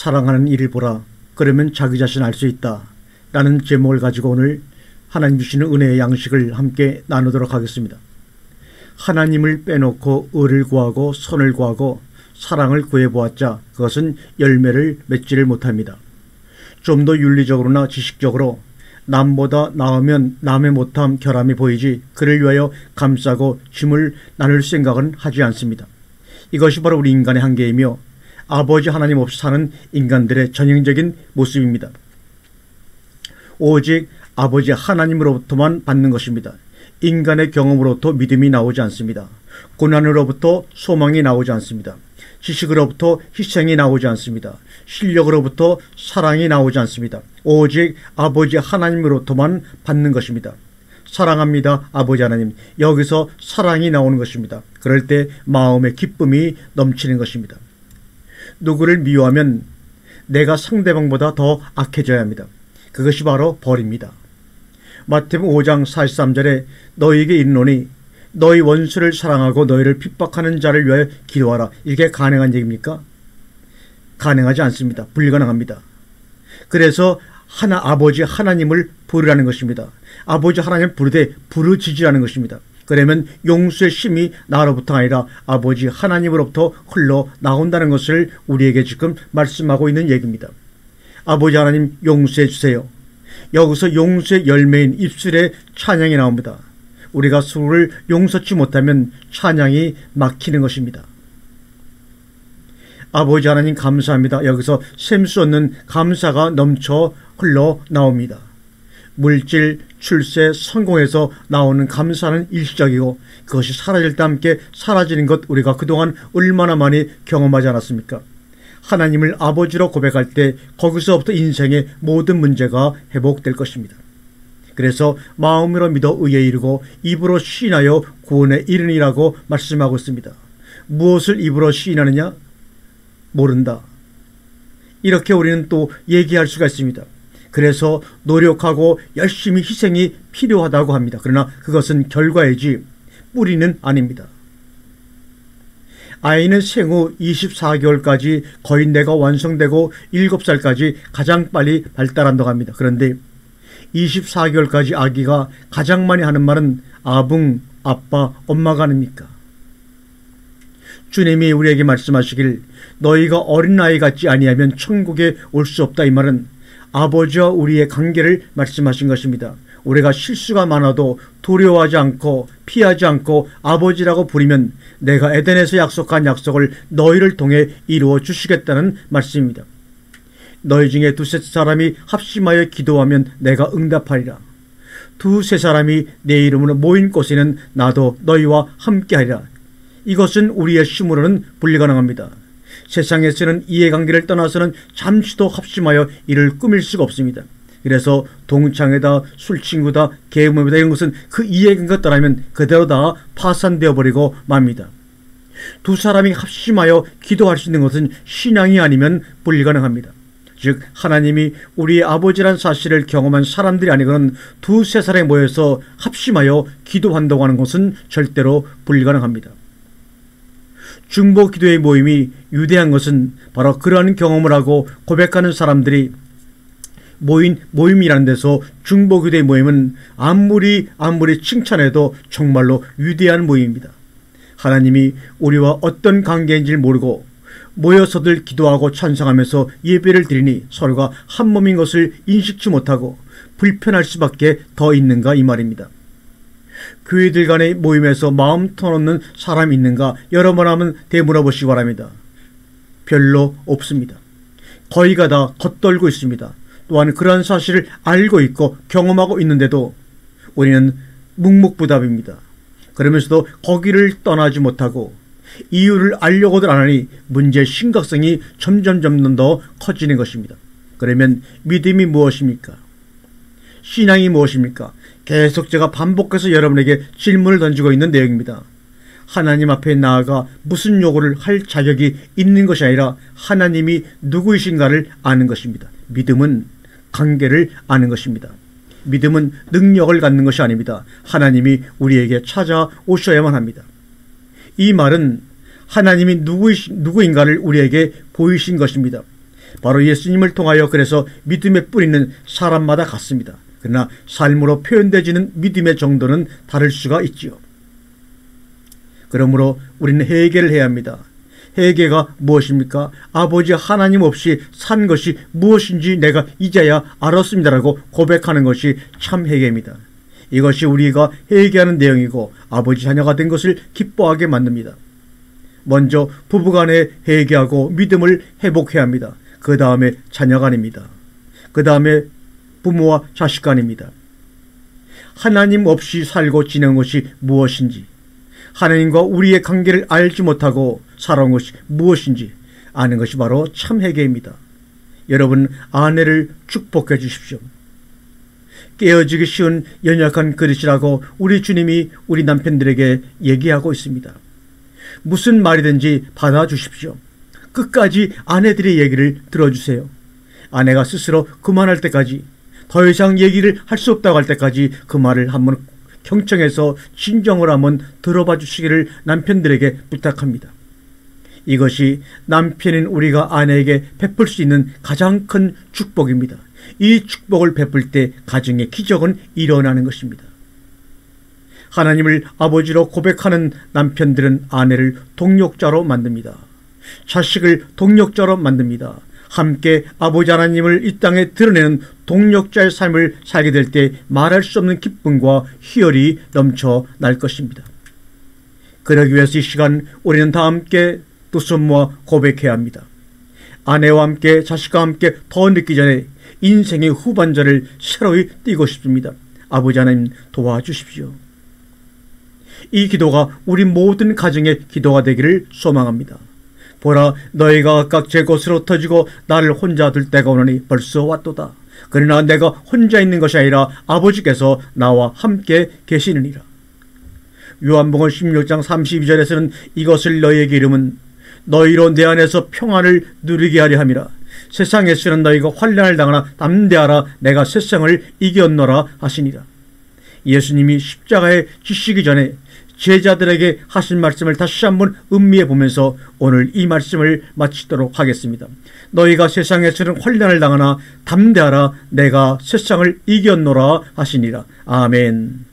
사랑하는 이를 보라. 그러면 자기 자신 알 수 있다. 라는 제목을 가지고 오늘 하나님 주시는 은혜의 양식을 함께 나누도록 하겠습니다. 하나님을 빼놓고 을을 구하고 선을 구하고 사랑을 구해보았자 그것은 열매를 맺지를 못합니다. 좀 더 윤리적으로나 지식적으로 남보다 나으면 남의 못함 결함이 보이지 그를 위하여 감싸고 짐을 나눌 생각은 하지 않습니다. 이것이 바로 우리 인간의 한계이며 아버지 하나님 없이 사는 인간들의 전형적인 모습입니다. 오직 아버지 하나님으로부터만 받는 것입니다. 인간의 경험으로부터 믿음이 나오지 않습니다. 고난으로부터 소망이 나오지 않습니다. 지식으로부터 희생이 나오지 않습니다. 실력으로부터 사랑이 나오지 않습니다. 오직 아버지 하나님으로부터만 받는 것입니다. 사랑합니다 아버지 하나님. 여기서 사랑이 나오는 것입니다. 그럴 때 마음의 기쁨이 넘치는 것입니다. 누구를 미워하면 내가 상대방보다 더 악해져야 합니다. 그것이 바로 벌입니다. 마태복음 5장 43절에 너희에게 이르노니 너희 원수를 사랑하고 너희를 핍박하는 자를 위하여 기도하라. 이게 가능한 얘기입니까? 가능하지 않습니다. 불가능합니다. 그래서 아버지 하나님을 부르라는 것입니다. 아버지 하나님을 부르되 부르짖으라는 것입니다. 그러면 용서의 심이 나로부터 아니라 아버지 하나님으로부터 흘러나온다는 것을 우리에게 지금 말씀하고 있는 얘기입니다. 아버지 하나님 용서해 주세요. 여기서 용서의 열매인 입술에 찬양이 나옵니다. 우리가 서로를 용서치 못하면 찬양이 막히는 것입니다. 아버지 하나님 감사합니다. 여기서 셈 수 없는 감사가 넘쳐 흘러나옵니다. 물질, 출세, 성공에서 나오는 감사는 일시적이고 그것이 사라질 때 함께 사라지는 것 우리가 그동안 얼마나 많이 경험하지 않았습니까? 하나님을 아버지로 고백할 때 거기서부터 인생의 모든 문제가 회복될 것입니다. 그래서 마음으로 믿어 의에 이르고 입으로 시인하여 구원에 이르니라고 말씀하고 있습니다. 무엇을 입으로 시인하느냐? 모른다. 이렇게 우리는 또 얘기할 수가 있습니다. 그래서 노력하고 열심히 희생이 필요하다고 합니다. 그러나 그것은 결과이지 뿌리는 아닙니다. 아이는 생후 24개월까지 거의 뇌가 완성되고 7살까지 가장 빨리 발달한다고 합니다. 그런데 24개월까지 아기가 가장 많이 하는 말은 아붕, 아빠, 엄마가 아닙니까? 주님이 우리에게 말씀하시길 너희가 어린아이 같지 아니하면 천국에 올 수 없다. 이 말은 아버지와 우리의 관계를 말씀하신 것입니다. 우리가 실수가 많아도 두려워하지 않고 피하지 않고 아버지라고 부르면 내가 에덴에서 약속한 약속을 너희를 통해 이루어 주시겠다는 말씀입니다. 너희 중에 두세 사람이 합심하여 기도하면 내가 응답하리라. 두세 사람이 내 이름으로 모인 곳에는 나도 너희와 함께하리라. 이것은 우리의 힘으로는 불가능합니다. 세상에서는 이해관계를 떠나서는 잠시도 합심하여 이를 꾸밀 수가 없습니다. 그래서 동창회다, 술친구다, 계모이다 이런 것은 그 이해관계가 떠나면 그대로 다 파산되어 버리고 맙니다. 두 사람이 합심하여 기도할 수 있는 것은 신앙이 아니면 불가능합니다. 즉 하나님이 우리의 아버지란 사실을 경험한 사람들이 아니거든 두세 사람이 모여서 합심하여 기도한다고 하는 것은 절대로 불가능합니다. 중보 기도의 모임이 유대한 것은 바로 그러한 경험을 하고 고백하는 사람들이 모임이라는 데서 중보 기도의 모임은 아무리 칭찬해도 정말로 위대한 모임입니다. 하나님이 우리와 어떤 관계인지를 모르고 모여서들 기도하고 찬송하면서 예배를 드리니 서로가 한 몸인 것을 인식치 못하고 불편할 수밖에 더 있는가 이 말입니다. 교회들 간의 모임에서 마음 터놓는 사람이 있는가 여러 번 하면 되물어보시기 바랍니다. 별로 없습니다. 거의가 다 겉돌고 있습니다. 또한 그러한 사실을 알고 있고 경험하고 있는데도 우리는 묵묵부답입니다. 그러면서도 거기를 떠나지 못하고 이유를 알려고들 안 하니 문제의 심각성이 점점 더 커지는 것입니다. 그러면 믿음이 무엇입니까? 신앙이 무엇입니까? 계속 제가 반복해서 여러분에게 질문을 던지고 있는 내용입니다. 하나님 앞에 나아가 무슨 요구를 할 자격이 있는 것이 아니라 하나님이 누구이신가를 아는 것입니다. 믿음은 관계를 아는 것입니다. 믿음은 능력을 갖는 것이 아닙니다. 하나님이 우리에게 찾아오셔야만 합니다. 이 말은 하나님이 누구인가를 우리에게 보이신 것입니다. 바로 예수님을 통하여 그래서 믿음의 뿌리는 사람마다 같습니다. 그러나 삶으로 표현되지는 믿음의 정도는 다를 수가 있지요. 그러므로 우리는 회개를 해야 합니다. 회개가 무엇입니까? 아버지 하나님 없이 산 것이 무엇인지 내가 이제야 알았습니다라고 고백하는 것이 참 회개입니다. 이것이 우리가 회개하는 내용이고 아버지 자녀가 된 것을 기뻐하게 만듭니다. 먼저 부부간에 회개하고 믿음을 회복해야 합니다. 그 다음에 자녀간입니다. 그 다음에 부모와 자식간입니다. 하나님 없이 살고 지내는 것이 무엇인지, 하나님과 우리의 관계를 알지 못하고 살아온 것이 무엇인지 아는 것이 바로 참 회개입니다. 여러분, 아내를 축복해 주십시오. 깨어지기 쉬운 연약한 그릇이라고 우리 주님이 우리 남편들에게 얘기하고 있습니다. 무슨 말이든지 받아주십시오. 끝까지 아내들의 얘기를 들어주세요. 아내가 스스로 그만할 때까지, 더 이상 얘기를 할 수 없다고 할 때까지 그 말을 한번 경청해서 진정을 한번 들어봐 주시기를 남편들에게 부탁합니다. 이것이 남편인 우리가 아내에게 베풀 수 있는 가장 큰 축복입니다. 이 축복을 베풀 때 가정의 기적은 일어나는 것입니다. 하나님을 아버지로 고백하는 남편들은 아내를 동력자로 만듭니다. 자식을 동력자로 만듭니다. 함께 아버지 하나님을 이 땅에 드러내는 동력자의 삶을 살게 될 때 말할 수 없는 기쁨과 희열이 넘쳐날 것입니다. 그러기 위해서 이 시간 우리는 다 함께 두 손 모아 고백해야 합니다. 아내와 함께 자식과 함께 더 늦기 전에 인생의 후반전을 새로이 뛰고 싶습니다. 아버지 하나님 도와주십시오. 이 기도가 우리 모든 가정의 기도가 되기를 소망합니다. 보라, 너희가 각각 제 곳으로 흩어지고 나를 혼자 둘 때가 오느니 벌써 왔도다. 그러나 내가 혼자 있는 것이 아니라 아버지께서 나와 함께 계시느니라. 요한복음 16장 32절에서는 이것을 너희에게 이름은 너희로 내 안에서 평안을 누리게 하려 함이라. 세상에서는 너희가 환난을 당하나 담대하라, 내가 세상을 이겼노라 하시니라. 예수님이 십자가에 지시기 전에 제자들에게 하신 말씀을 다시 한번 음미해 보면서 오늘 이 말씀을 마치도록 하겠습니다. 너희가 세상에서는 환난을 당하나 담대하라, 내가 세상을 이겼노라 하시니라. 아멘.